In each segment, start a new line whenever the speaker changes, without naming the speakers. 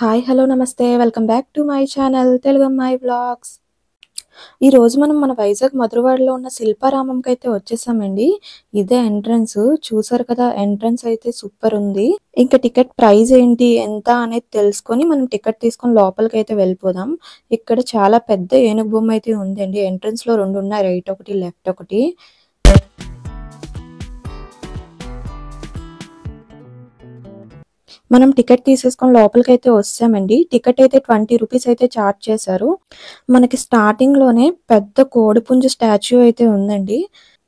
Hi hello నమస్తే welcome back to my channel Telugu అమ్మాయి vlogs. ఈ రోజు మనం మన వైజాగ్ మధురవాడలో ఉన్న శిల్పారామంకి అయితే వచ్చేసామండి. ఇదే ఎంట్రన్స్. చూసారు కదా, ఎంట్రన్స్ అయితే సూపర్ ఉంది. ఇంకా టికెట్ ప్రైస్ ఏంటి ఎంత అనేది తెలుసుకొని మనం టికెట్ తీసుకొని లోపలికి అయితే వెళ్ళిపోదాం. ఇక్కడ చాలా పెద్ద ఏనుగు బొమ్మ అయితే ఉందండి. ఎంట్రన్స్ లో రెండు ఉన్నాయి, రైట్ ఒకటి లెఫ్ట్ ఒకటి. మనం టికెట్ తీసేసుకొని లోపలికి అయితే వచ్చామండి. టికెట్ అయితే 20 రూపీస్ అయితే చార్జ్ చేశారు. మనకి స్టార్టింగ్ లోనే పెద్ద కోడిపుంజు స్టాచ్యూ అయితే ఉందండి.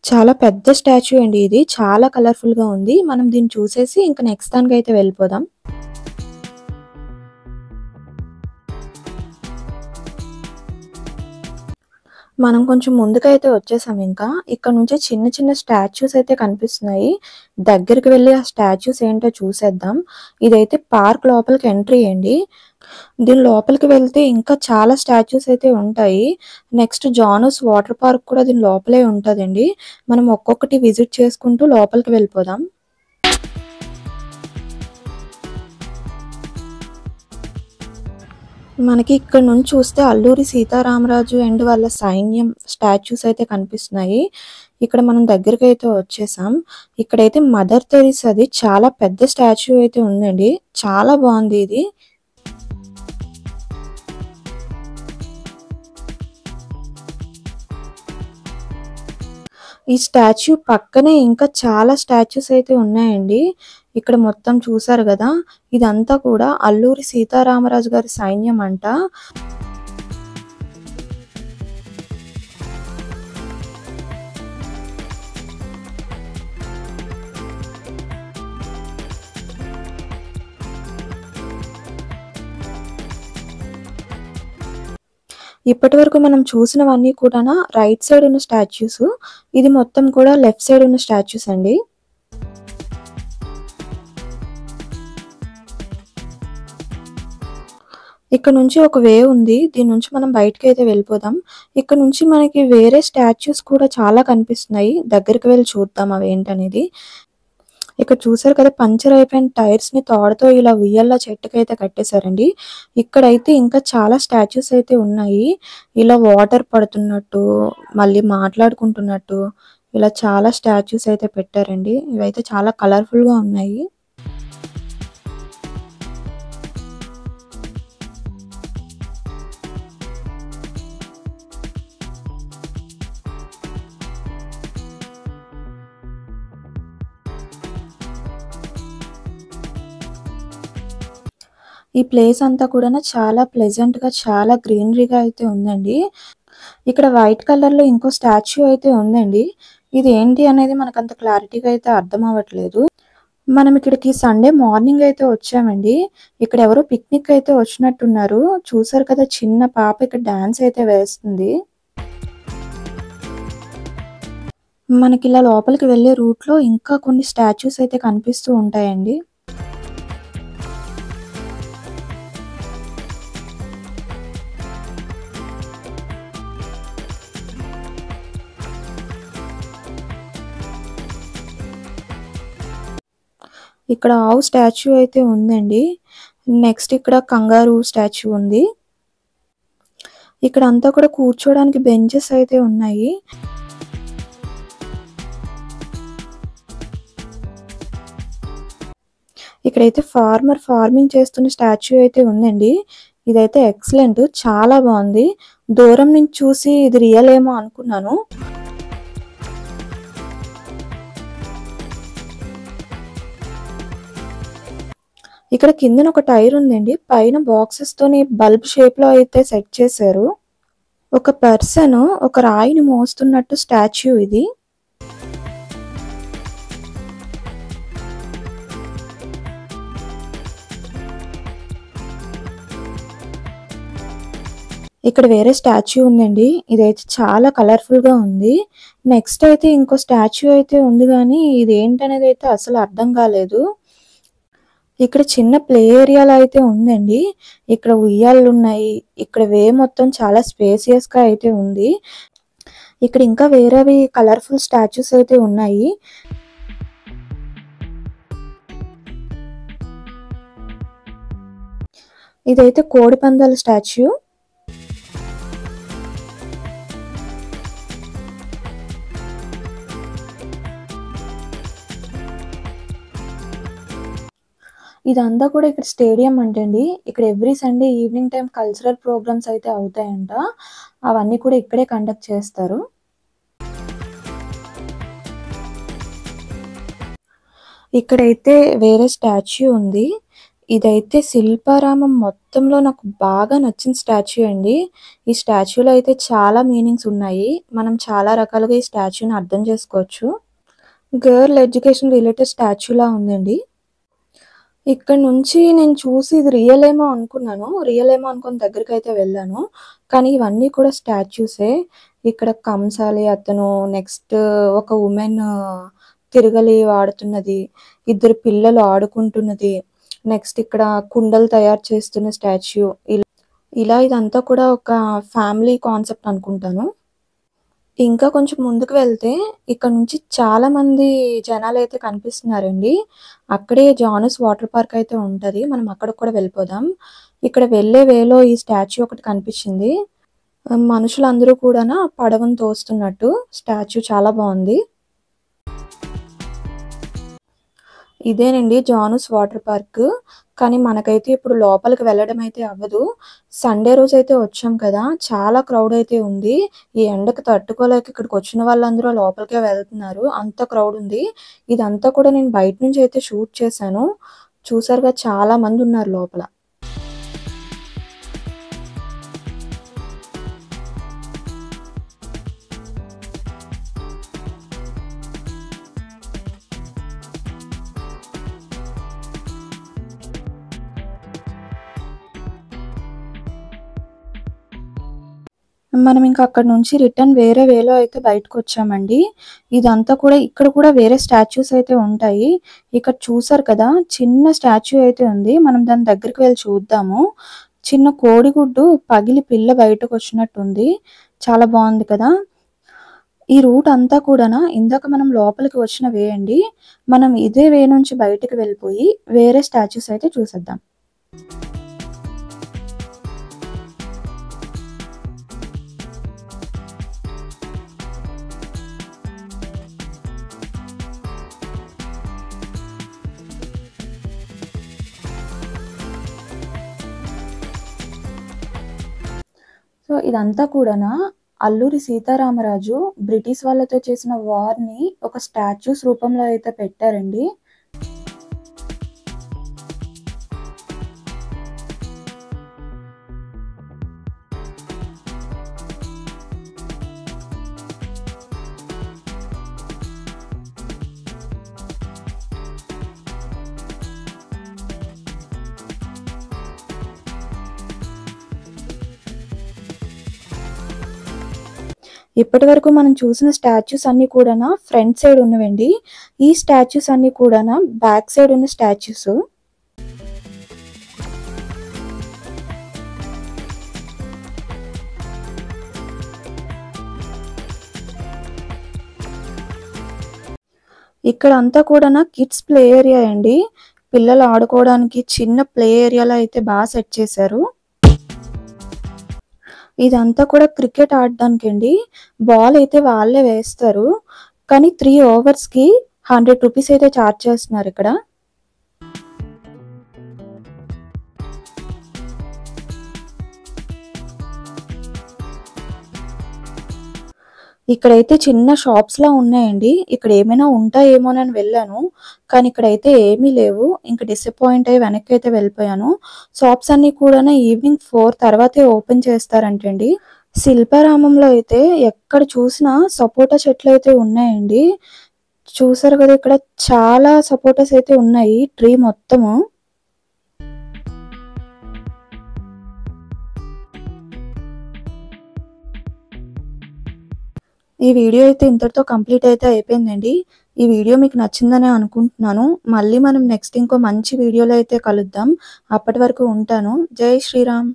చాలా పెద్ద స్టాచ్యూ అండి. ఇది చాలా కలర్ఫుల్ గా ఉంది. మనం దీన్ని చూసేసి ఇంకా నెక్స్ట్ దానికి అయితే వెళ్ళిపోదాం. మనం కొంచెం ముందుకైతే వచ్చేసాం. ఇంకా ఇక్కడ నుంచి చిన్న చిన్న స్టాచ్యూస్ అయితే కనిపిస్తున్నాయి. దగ్గరికి వెళ్ళి ఆ స్టాచ్యూస్ ఏంటో చూసేద్దాం. ఇదైతే పార్క్ లోపలికి ఎంట్రీ అండి. దీని లోపలికి వెళ్తే ఇంకా చాలా స్టాచ్యూస్ అయితే ఉంటాయి. నెక్స్ట్ జానస్ వాటర్ పార్క్ కూడా దీని లోపలే ఉంటుందండి. మనం ఒక్కొక్కటి విజిట్ చేసుకుంటూ లోపలికి వెళ్ళిపోదాం. మనకి ఇక్కడ నుంచి చూస్తే అల్లూరి సీతారామరాజు అండ్ వాళ్ళ సైన్యం స్టాచ్యూస్ అయితే కనిపిస్తున్నాయి. ఇక్కడ మనం దగ్గరికి అయితే వచ్చేసాం. ఇక్కడైతే మదర్ తెరీసాది చాలా పెద్ద స్టాచ్యూ అయితే ఉందండి. చాలా బాగుంది ఇది. ఈ స్టాచ్యూ పక్కనే ఇంకా చాలా స్టాచ్యూస్ అయితే ఉన్నాయండి. ఇక్కడ మొత్తం చూసారు కదా, ఇదంతా కూడా అల్లూరి సీతారామరాజు గారి సైన్యం అంట. ఇప్పటి వరకు మనం చూసినవన్నీ కూడా రైట్ సైడ్ ఉన్న స్టాచ్యూస్. ఇది మొత్తం కూడా లెఫ్ట్ సైడ్ ఉన్న స్టాచ్యూస్ అండి. ఇక్కడ నుంచి ఒక వే ఉంది. దీని నుంచి మనం బయటకి అయితే వెళ్ళిపోదాం. ఇక్కడ నుంచి మనకి వేరే స్టాచ్యూస్ కూడా చాలా కనిపిస్తున్నాయి. దగ్గరికి వెళ్ళి చూద్దాం అవి ఏంటనేది. ఇక్కడ చూసారు కదా, పంచర్ అయిపోయిన టైర్స్ ని తాడుతో ఇలా ఉయ్యాల చెట్టుకైతే కట్టేశారండి. ఇక్కడైతే ఇంకా చాలా స్టాచ్యూస్ అయితే ఉన్నాయి. ఇలా వాటర్ పడుతున్నట్టు, మళ్ళీ మాట్లాడుకుంటున్నట్టు ఇలా చాలా స్టాచ్యూస్ అయితే పెట్టారండి. ఇవైతే చాలా కలర్ఫుల్ గా ఉన్నాయి. ఈ ప్లేస్ అంతా కూడా చాలా ప్లెజెంట్ గా, చాలా గ్రీనరీగా అయితే ఉందండి. ఇక్కడ వైట్ కలర్ లో ఇంకో స్టాచ్యూ అయితే ఉందండి. ఇది ఏంటి అనేది మనకు అంత క్లారిటీగా అయితే అర్థం అవ్వట్లేదు. మనం ఇక్కడికి సండే మార్నింగ్ అయితే వచ్చామండి. ఇక్కడ ఎవరో పిక్నిక్ అయితే వచ్చినట్టున్నారు. చూసారు కదా, చిన్న పాప ఇక్కడ డాన్స్ అయితే వేస్తుంది. మనకి ఇలా లోపలికి వెళ్ళే రూట్ లో ఇంకా కొన్ని స్టాచ్యూస్ అయితే కనిపిస్తూ ఉంటాయండి. ఇక్కడ ఆవు స్టాచ్యూ అయితే ఉందండి. నెక్స్ట్ ఇక్కడ కంగారు స్టాచ్యూ ఉంది. ఇక్కడ అంతా కూడా కూర్చోడానికి బెంచెస్ అయితే ఉన్నాయి. ఇక్కడైతే ఫార్మింగ్ చేస్తున్న స్టాచ్యూ అయితే ఉందండి. ఇదైతే ఎక్సలెంట్, చాలా బాగుంది. దూరం నుంచి చూసి ఇది రియల్ ఏమో అనుకున్నాను. ఇక్కడ కిందన ఒక టైర్ ఉందండి. పైన బాక్సెస్ తోని బల్బ్ షేప్ లో అయితే సెట్ చేశారు. ఒక పర్సన్ ఒక రాయిని మోస్తున్నట్టు స్టాచ్యూ ఇది. ఇక్కడ వేరే స్టాచ్యూ ఉందండి. ఇదైతే చాలా కలర్ఫుల్ గా ఉంది. నెక్స్ట్ అయితే ఇంకో స్టాచ్యూ అయితే ఉంది, కానీ ఇది ఏంటనేది అయితే అసలు అర్థం కాలేదు. ఇక్కడ చిన్న ప్లే ఏరియాలో అయితే ఉందండి. ఇక్కడ ఉయ్యాలు ఉన్నాయి. ఇక్కడ వే మొత్తం చాలా స్పేసియస్ గా అయితే ఉంది. ఇక్కడ ఇంకా వేరేవి కలర్ఫుల్ స్టాచ్యూస్ అయితే ఉన్నాయి. ఇదైతే కోడిపందాల స్టాచ్యూ. ఇదంతా కూడా ఇక్కడ స్టేడియం అంటండి. ఇక్కడ every Sunday evening time cultural programmes అయితే అవుతాయంట. అవన్నీ కూడా ఇక్కడే కండక్ట్ చేస్తారు. ఇక్కడైతే వేరే స్టాచ్యూ ఉంది. ఇదైతే శిల్పారామం మొత్తంలో నాకు బాగా నచ్చిన స్టాచ్యూ అండి. ఈ స్టాచ్యూలో అయితే చాలా మీనింగ్స్ ఉన్నాయి. మనం చాలా రకాలుగా ఈ స్టాచ్యూని అర్థం చేసుకోవచ్చు. గర్ల్ ఎడ్యుకేషన్ రిలేటెడ్ స్టాచ్యూలా ఉందండి. ఇక్కడ నుంచి నేను చూసి ఇది రియల్ ఏమో అనుకున్నాను. రియల్ ఏమో అనుకుని దగ్గరికైతే వెళ్ళాను. కానీ ఇవన్నీ కూడా స్టాచ్యూసే. ఇక్కడ కంసాలి అతను, నెక్స్ట్ ఒక వుమెన్ తిరగలి వాడుతున్నది, ఇద్దరు పిల్లలు ఆడుకుంటున్నది, నెక్స్ట్ ఇక్కడ కుండలు తయారు చేస్తున్న స్టాచ్యూ. ఇలా ఇదంతా కూడా ఒక ఫ్యామిలీ కాన్సెప్ట్ అనుకుంటాను. ఇంకా కొంచెం ముందుకు వెళ్తే ఇక్కడ నుంచి చాలా మంది జనాలైతే కనిపిస్తున్నారండి. అక్కడే జానస్ వాటర్ పార్క్ అయితే ఉంటది. మనం అక్కడికి కూడా వెళ్ళిపోదాం. ఇక్కడ వెళ్ళే వేలో ఈ స్టాచ్యూ ఒకటి కనిపించింది. మనుషులందరూ కూడా పడవను తోస్తున్నట్టు. స్టాచ్యూ చాలా బాగుంది. ఇదేనండి జానస్ వాటర్ పార్క్. కానీ మనకైతే ఇప్పుడు లోపలికి వెళ్ళడం అయితే అవ్వదు. సండే రోజు అయితే వచ్చాం కదా, చాలా క్రౌడ్ అయితే ఉంది. ఈ ఎండకు తట్టుకోలేక ఇక్కడికి వచ్చిన వాళ్ళందరూ లోపలికే వెళ్తున్నారు. అంత క్రౌడ్ ఉంది. ఇదంతా కూడా నేను బయట నుంచి అయితే షూట్ చేశాను. చూసారుగా, చాలా మంది ఉన్నారు లోపల. మనం ఇంకా అక్కడి నుంచి రిటర్న్ వేరే వేలో అయితే బయటకొచ్చామండి. ఇదంతా కూడా ఇక్కడ కూడా వేరే స్టాచ్యూస్ అయితే ఉంటాయి. ఇక్కడ చూసారు కదా, చిన్న స్టాచ్యూ అయితే ఉంది. మనం దాని దగ్గరికి వెళ్ళి చూద్దాము. చిన్న కోడిగుడ్డు పగిలి పిల్ల బయటకొచ్చినట్టుంది. చాలా బాగుంది కదా. ఈ రూట్ అంతా కూడానా ఇందాక మనం లోపలికి వచ్చిన వే అండి. మనం ఇదే వే నుంచి బయటకు వెళ్ళిపోయి వేరే స్టాచ్యూస్ అయితే చూసేద్దాం. సో ఇదంతా కూడానా అల్లూరి సీతారామరాజు బ్రిటిష్ వాళ్ళతో చేసిన వార్ని ఒక స్టాచ్యూస్ రూపంలో అయితే పెట్టారండి. ఇప్పటి వరకు మనం చూసిన స్టాచ్యూస్ అన్ని కూడా ఫ్రంట్ సైడ్ ఉన్నవండి. ఈ స్టాచ్యూస్ అన్ని కూడా బ్యాక్ సైడ్ ఉన్న స్టాచ్యూస్. ఇక్కడ అంతా కూడా కిడ్స్ ప్లే ఏరియా అండి. పిల్లలు ఆడుకోవడానికి చిన్న ప్లే ఏరియాలో అయితే బాగా సెట్ చేశారు. ఇదంతా కూడా క్రికెట్ ఆడడానికి అండి. బాల్ అయితే వాళ్ళే వేస్తారు. కానీ 3 ఓవర్స్కి 100 రూపీస్ అయితే ఛార్జ్ చేస్తున్నారు ఇక్కడ. ఇక్కడైతే చిన్న షాప్స్ లా ఉన్నాయండి. ఇక్కడ ఏమైనా ఉంటాయేమోనని వెళ్ళాను. కానీ ఇక్కడైతే ఏమీ లేవు. ఇంకా డిసప్పాయింట్ అయ్యి వెనక్కి అయితే వెళ్ళిపోయాను. షాప్స్ అన్ని కూడా ఈవినింగ్ 4 తర్వాతే ఓపెన్ చేస్తారంటండి. శిల్పారామంలో అయితే ఎక్కడ చూసినా సపోటా చెట్లు అయితే ఉన్నాయండి. చూసారు కదా, ఇక్కడ చాలా సపోటాస్ అయితే ఉన్నాయి ట్రీ మొత్తము. ఈ వీడియో అయితే ఇంతటితో కంప్లీట్ అయితే అయిపోయిందండి. ఈ వీడియో మీకు నచ్చిందని అనుకుంటున్నాను. మళ్ళీ మనం నెక్స్ట్ ఇంకో మంచి వీడియోలో అయితే కలుద్దాం. అప్పటి వరకు ఉంటాను. జై శ్రీరామ్.